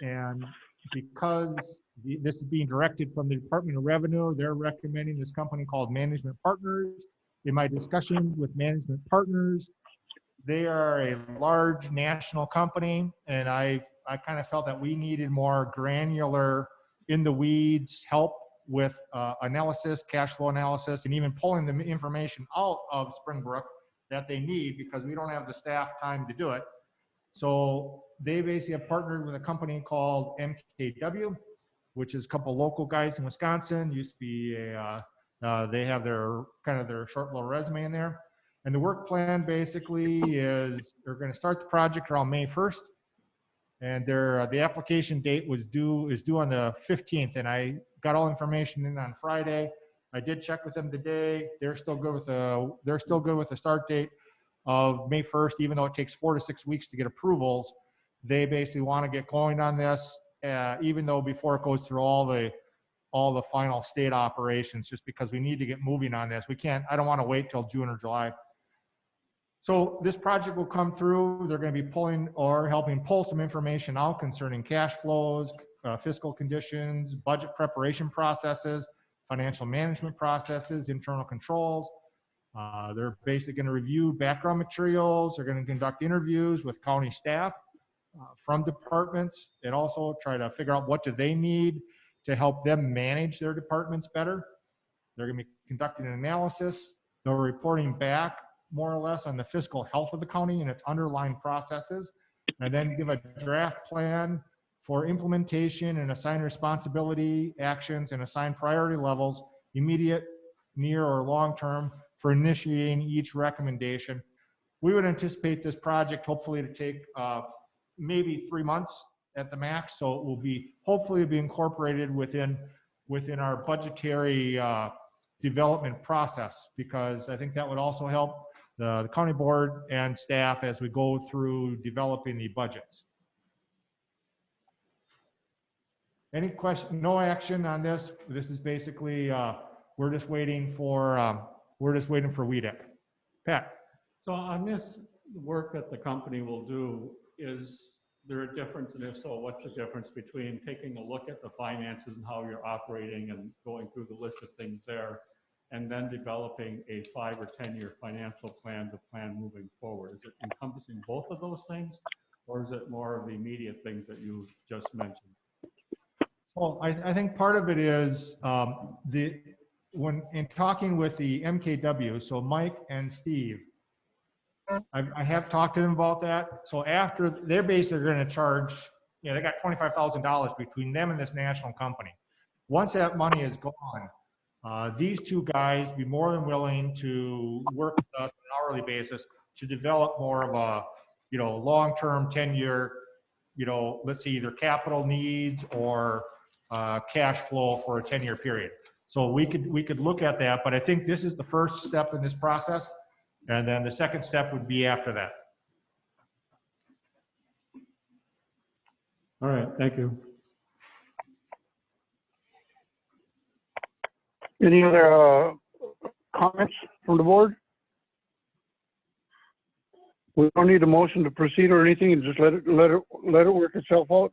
and because this is being directed from the Department of Revenue, they're recommending this company called Management Partners. In my discussion with Management Partners, they are a large national company, and I kind of felt that we needed more granular, in the weeds help with analysis, cash flow analysis, and even pulling the information out of Springbrook that they need, because we don't have the staff time to do it. So they basically have partnered with a company called MKW, which is a couple local guys in Wisconsin. Used to be they have their their short little resume in there. And the work plan basically is they're going to start the project around May 1st. And the application date is due on the 15th. And I got all information in on Friday. I did check with them today. They're still good with the start date of May 1st, even though it takes 4 to 6 weeks to get approvals. They basically want to get going on this, even though before it goes through all the final state operations, just because we need to get moving on this. I don't want to wait till June or July. So this project will come through. They're going to be pulling or helping pull some information out concerning cash flows, fiscal conditions, budget preparation processes, financial management processes, internal controls. They're basically going to review background materials. They're going to conduct interviews with county staff from departments, and also try to figure out what do they need to help them manage their departments better. They're going to be conducting an analysis. They're reporting back more or less on the fiscal health of the county and its underlying processes, and then give a draft plan for implementation and assign responsibility, actions, and assign priority levels, immediate, near, or long-term, for initiating each recommendation. We would anticipate this project hopefully to take maybe 3 months at the max, so it will be hopefully be incorporated within our budgetary development process, because I think that would also help the county board and staff as we go through developing the budgets. Any question? No action on this. This is basically we're just waiting for WEDC. Pat. So on this work that the company will do, is there a difference? And if so, what's the difference between taking a look at the finances and how you're operating and going through the list of things there, and then developing a 5 or 10-year financial plan to plan moving forward? Is it encompassing both of those things, or is it more of the immediate things that you just mentioned? Well, I think part of it is when in talking with the MKW, so Mike and Steve, I have talked to them about that. So after, they're basically going to charge, they got $25,000 between them and this national company. Once that money is gone, these two guys be more than willing to work with us on an hourly basis to develop more of a, long-term 10-year, you know, let's say either capital needs or cash flow for a 10-year period. So we could look at that, but I think this is the first step in this process. And then the second step would be after that. All right, thank you. Any other comments from the board? We don't need a motion to proceed or anything, and just let it work itself out.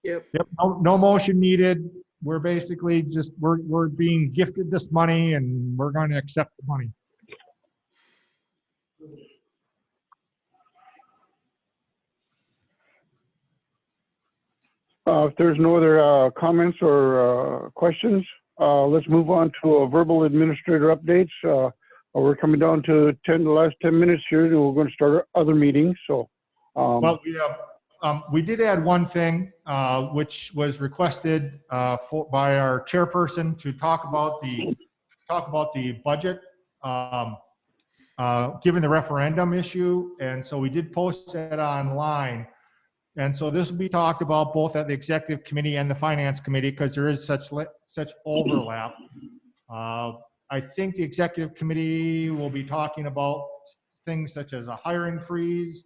Yep. Yep, no motion needed. We're basically just, we're being gifted this money and we're going to accept the money. If there's no other comments or questions, let's move on to verbal administrator updates. We're coming down to the last 10 minutes here, and we're going to start our other meetings. So, Well, we did add one thing, which was requested by our chairperson to talk about the budget, given the referendum issue, and so we did post that online. And so this will be talked about both at the executive committee and the finance committee because there is such overlap. I think the executive committee will be talking about things such as a hiring freeze.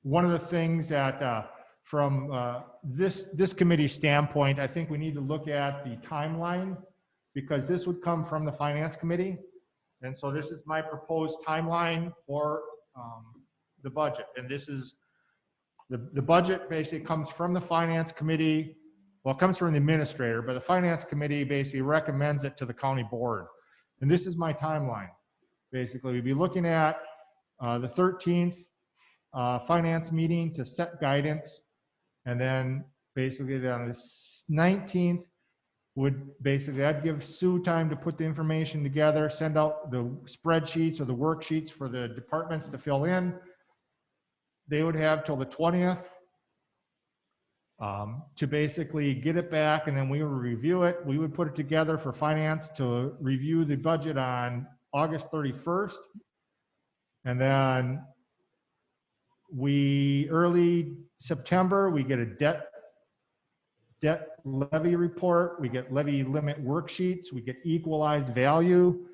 One of the things that from this committee standpoint, I think we need to look at the timeline because this would come from the finance committee. And so this is my proposed timeline for the budget. And this is, the budget basically comes from the finance committee. Well, it comes from the administrator, but the finance committee basically recommends it to the county board. And this is my timeline. Basically, we'd be looking at the 13th finance meeting to set guidance. And then basically on the 19th would basically, that'd give Sue time to put the information together, send out the spreadsheets or the worksheets for the departments to fill in. They would have till the 20th to basically get it back, and then we would review it. We would put it together for finance to review the budget on August 31st. And then early September, we get a debt levy report. We get levy limit worksheets. We get equalized value.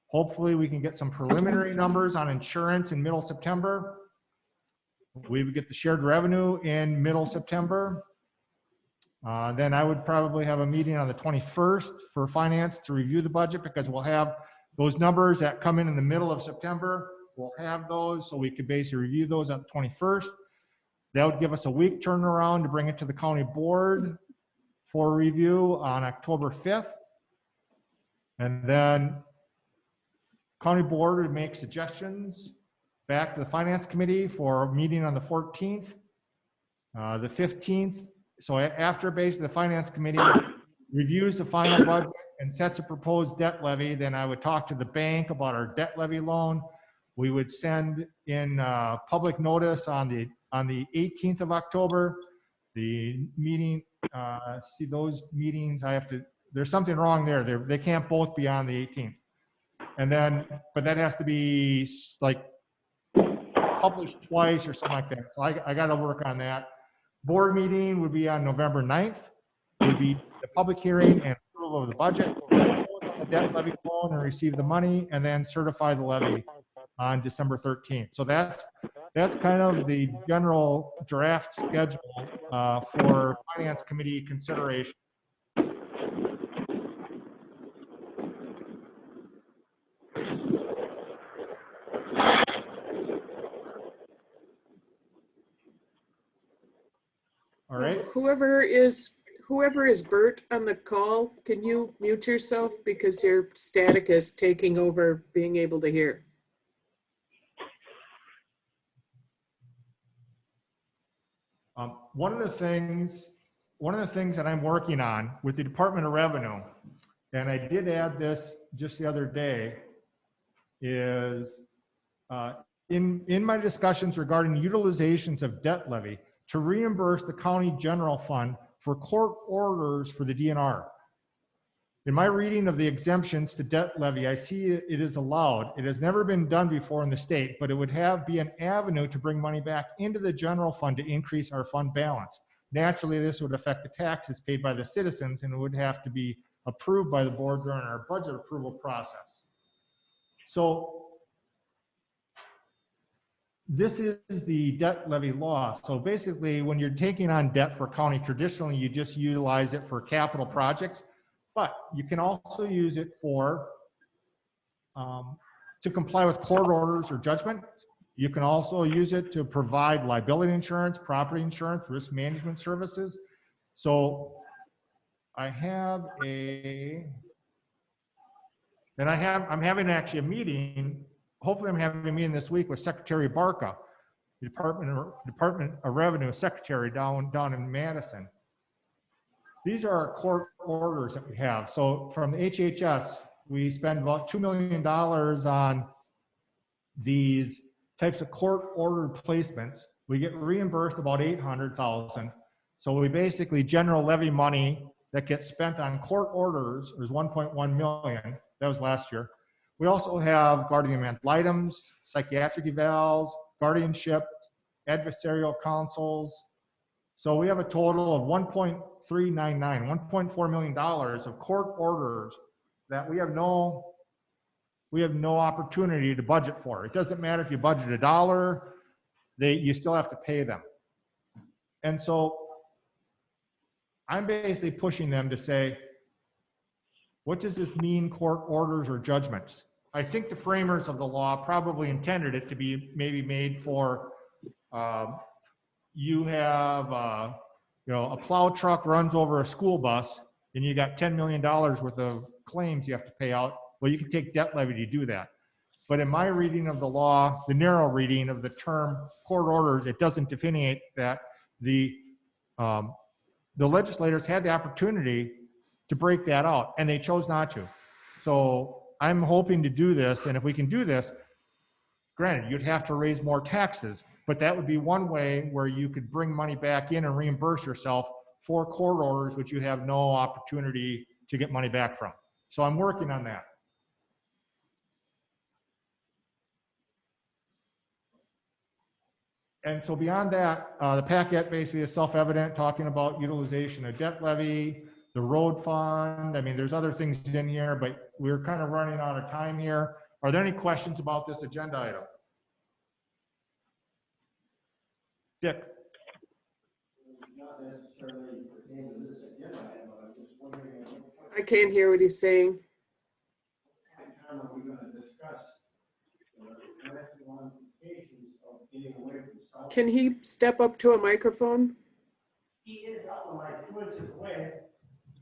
Hopefully we can get some preliminary numbers on insurance in middle September. We would get the shared revenue in middle September. Then I would probably have a meeting on the 21st for finance to review the budget because we'll have those numbers that come in the middle of September. We'll have those so we could basically review those on the 21st. That would give us a week turnaround to bring it to the county board for review on October 5th. And then county board would make suggestions back to the finance committee for a meeting on the 14th, the 15th. So after basically the finance committee reviews the final budget and sets a proposed debt levy, then I would talk to the bank about our debt levy loan. We would send in public notice on the 18th of October. The meeting, see those meetings, there's something wrong there. They can't both be on the 18th. And then, but that has to be like published twice or something like that. So I got to work on that. Board meeting would be on November 9th. Would be the public hearing and approval of the budget, the debt levy loan and receive the money, and then certify the levy on December 13th. So that's kind of the general draft schedule for finance committee consideration. All right. Whoever is Bert on the call, can you mute yourself because your static is taking over being able to hear? One of the things that I'm working on with the Department of Revenue, and I did add this just the other day, is in my discussions regarding utilizations of debt levy to reimburse the county general fund for court orders for the DNR. In my reading of the exemptions to debt levy, I see it is allowed. It has never been done before in the state, but it would be an avenue to bring money back into the general fund to increase our fund balance. Naturally, this would affect the taxes paid by the citizens, and it would have to be approved by the board during our budget approval process. So this is the debt levy law. So basically, when you're taking on debt for county, traditionally, you just utilize it for capital projects, but you can also use it for, to comply with court orders or judgment. You can also use it to provide liability insurance, property insurance, risk management services. So I'm having actually a meeting. Hopefully I'm having a meeting this week with Secretary Barca, the Department of Revenue Secretary down in Madison. These are our court orders that we have. So from the HHS, we spend about $2 million on these types of court ordered placements. We get reimbursed about $800,000. So we basically general levy money that gets spent on court orders is $1.1 million. That was last year. We also have guardian ad litems, psychiatric evals, guardianship, adversarial counsels. So we have a total of $1.4 million of court orders that we have no opportunity to budget for. It doesn't matter if you budget $1, you still have to pay them. And so I'm basically pushing them to say, what does this mean, court orders or judgments? I think the framers of the law probably intended it to be maybe made for, you have, a plow truck runs over a school bus and you got $10 million worth of claims you have to pay out. Well, you can take debt levy to do that. But in my reading of the law, the narrow reading of the term court orders, it doesn't delineate that. The legislators had the opportunity to break that out, and they chose not to. So I'm hoping to do this, and if we can do this, granted, you'd have to raise more taxes, but that would be one way where you could bring money back in and reimburse yourself for court orders, which you have no opportunity to get money back from. So I'm working on that. And so beyond that, the packet basically is self-evident, talking about utilization of debt levy, the road fund. I mean, there's other things in here, but we're kind of running out of time here. Are there any questions about this agenda item? Dick? Not necessarily pertaining to this agenda item, but I'm just wondering I can't hear what he's saying. what time are we going to discuss practical implications of getting away from South? Can he step up to a microphone? He is up like 2 inches away.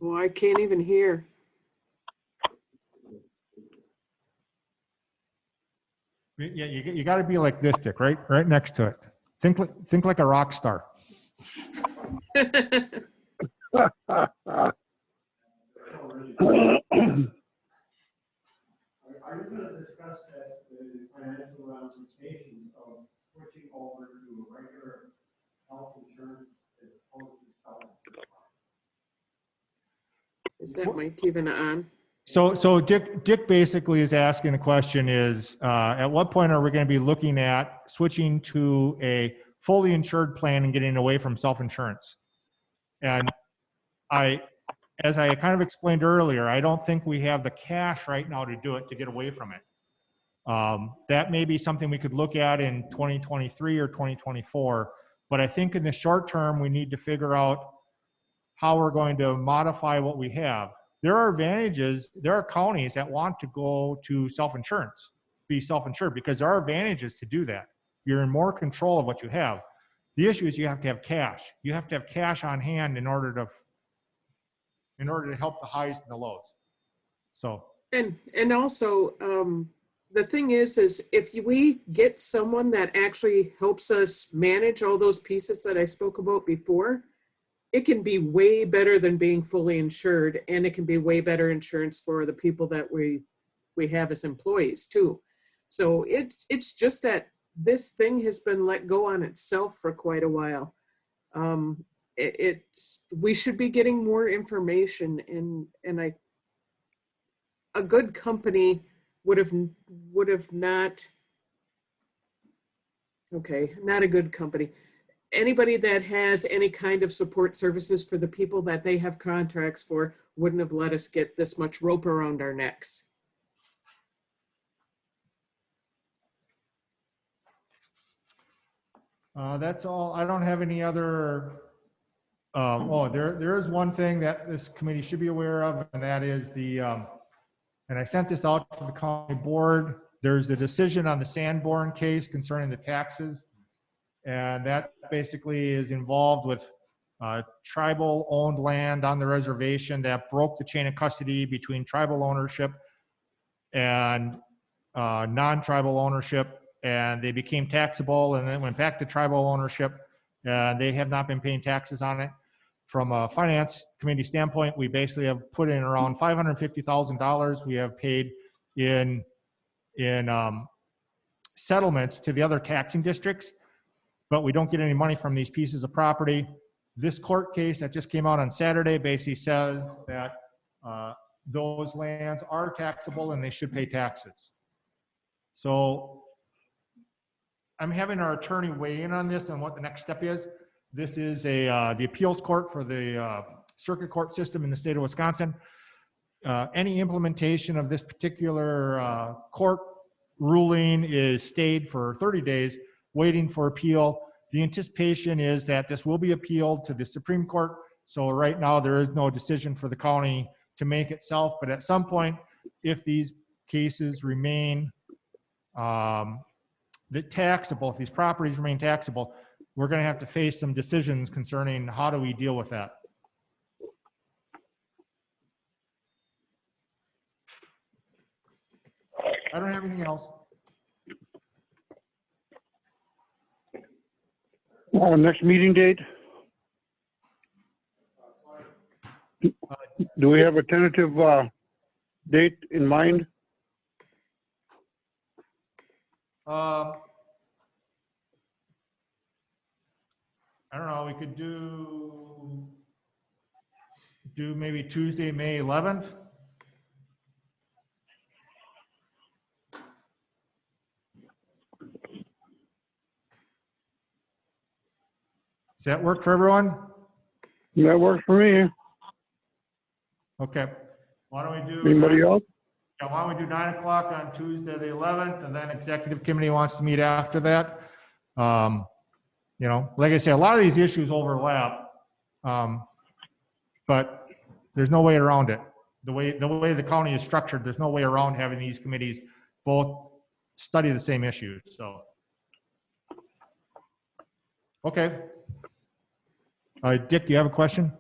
Well, I can't even hear. Yeah, you got to be like this, Dick, right next to it. Think like a rock star. Are you going to discuss the financial ramifications of switching over to regular health insurance as opposed to self-insurance? Is that mic even on? So Dick basically is asking, the question is, at what point are we going to be looking at switching to a fully insured plan and getting away from self-insurance? And as I kind of explained earlier, I don't think we have the cash right now to do it, to get away from it. That may be something we could look at in 2023 or 2024. But I think in the short term, we need to figure out how we're going to modify what we have. There are advantages. There are counties that want to go to self-insurance, be self-insured, because there are advantages to do that. You're in more control of what you have. The issue is you have to have cash. You have to have cash on hand in order to help the highs and the lows. So. And also, the thing is if we get someone that actually helps us manage all those pieces that I spoke about before, it can be way better than being fully insured, and it can be way better insurance for the people that we have as employees too. So it's just that this thing has been let go on itself for quite a while. We should be getting more information, and a good company would have not, okay, not a good company. Anybody that has any kind of support services for the people that they have contracts for wouldn't have let us get this much rope around our necks. That's all. I don't have any other. There is one thing that this committee should be aware of, and that is and I sent this out to the county board. There's a decision on the Sanborn case concerning the taxes. And that basically is involved with tribal owned land on the reservation that broke the chain of custody between tribal ownership and non-tribal ownership, and they became taxable and then went back to tribal ownership, and they have not been paying taxes on it. From a finance committee standpoint, we basically have put in around $550,000 we have paid in settlements to the other taxing districts, but we don't get any money from these pieces of property. This court case that just came out on Saturday basically says that those lands are taxable and they should pay taxes. So I'm having our attorney weigh in on this and what the next step is. This is the appeals court for the circuit court system in the state of Wisconsin. Any implementation of this particular court ruling is stayed for 30 days, waiting for appeal. The anticipation is that this will be appealed to the Supreme Court. So right now there is no decision for the county to make itself, but at some point, if these cases remain taxable, if these properties remain taxable, we're going to have to face some decisions concerning how do we deal with that. I don't have anything else. Next meeting date? Do we have a tentative date in mind? I don't know, we could do maybe Tuesday, May 11th. Does that work for everyone? That works for me. Okay. Why don't we do? Anybody else? Yeah, why don't we do 9 o'clock on Tuesday the 11th, and then executive committee wants to meet after that. You know, like I say, a lot of these issues overlap, but there's no way around it. The way the county is structured, there's no way around having these committees both study the same issues. So, okay. Dick, do you have a question?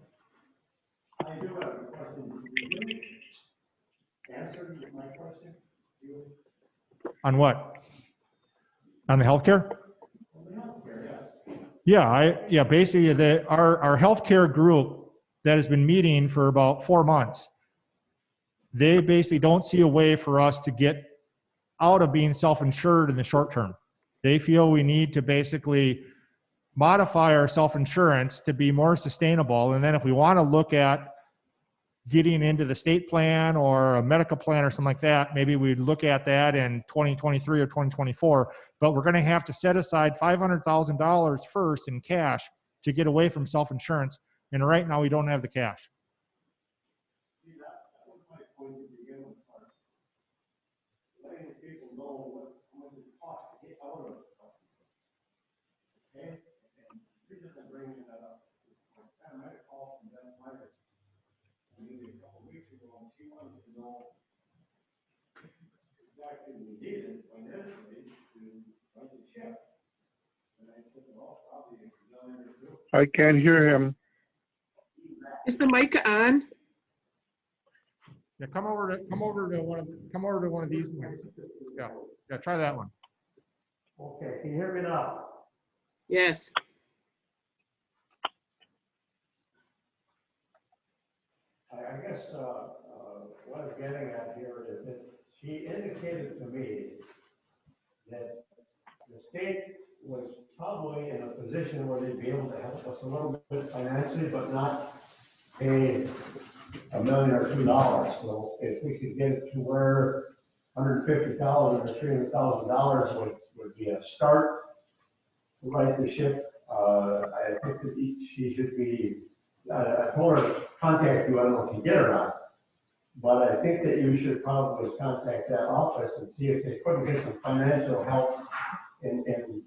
I do have a question. Did you answer my question? On what? On the healthcare? On the healthcare, yes. Yeah, basically our healthcare group that has been meeting for about 4 months, they basically don't see a way for us to get out of being self-insured in the short term. They feel we need to basically modify our self-insurance to be more sustainable. And then if we want to look at getting into the state plan or a medical plan or something like that, maybe we'd look at that in 2023 or 2024, but we're going to have to set aside $500,000 first in cash to get away from self-insurance. And right now we don't have the cash. See, that was my point to begin with. Letting people know how much it costs to get out of it. Okay? And the reason I'm bringing that up is I might have called from that Myers maybe a couple weeks ago, and she wanted to know exactly what we needed financially to run the ship. And I said, well, probably $1 million or $2 million. I can't hear him. Is the mic on? Yeah, come over to one of these ones. Yeah, try that one. Okay, can you hear me now? Yes. I guess what I'm getting at here is that she indicated to me that the state was probably in a position where they'd be able to help us a little bit financially, but not pay $1 million or $2. So if we could get it to where $150,000 or $300,000 would be a start to right the ship. I think that she should be, I told her to contact you, I don't know if you did or not. But I think that you should probably contact that office and see if they couldn't get some financial help in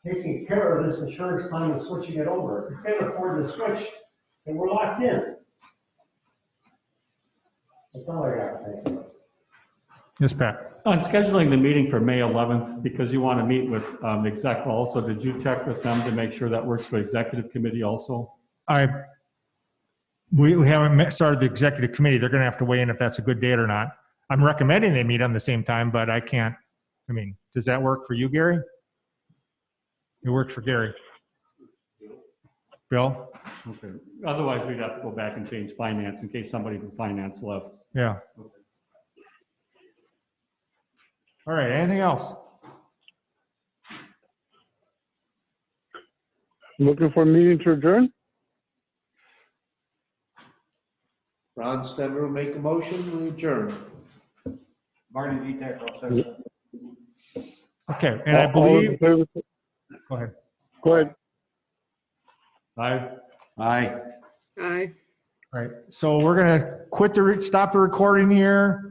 taking care of this insurance claim and switching it over. If you can't afford to switch, then we're locked in. That's all I got, thank you. Yes, Pat. On scheduling the meeting for May 11th, because you want to meet with exec also, did you check with them to make sure that works for executive committee also? We haven't started the executive committee. They're going to have to weigh in if that's a good date or not. I'm recommending they meet on the same time, but I can't. I mean, does that work for you, Gary? It works for Gary. Bill? Okay. Otherwise, we'd have to go back and change finance in case somebody from finance left. Yeah. All right, anything else? Looking for a meeting to adjourn? Ron Stemmer will make a motion, we adjourn. Marty Vitek, I'll second. Okay, and I All in believe, favor? go ahead. Go ahead. Aye. Aye. Aye. All right, so we're gonna stop the recording here.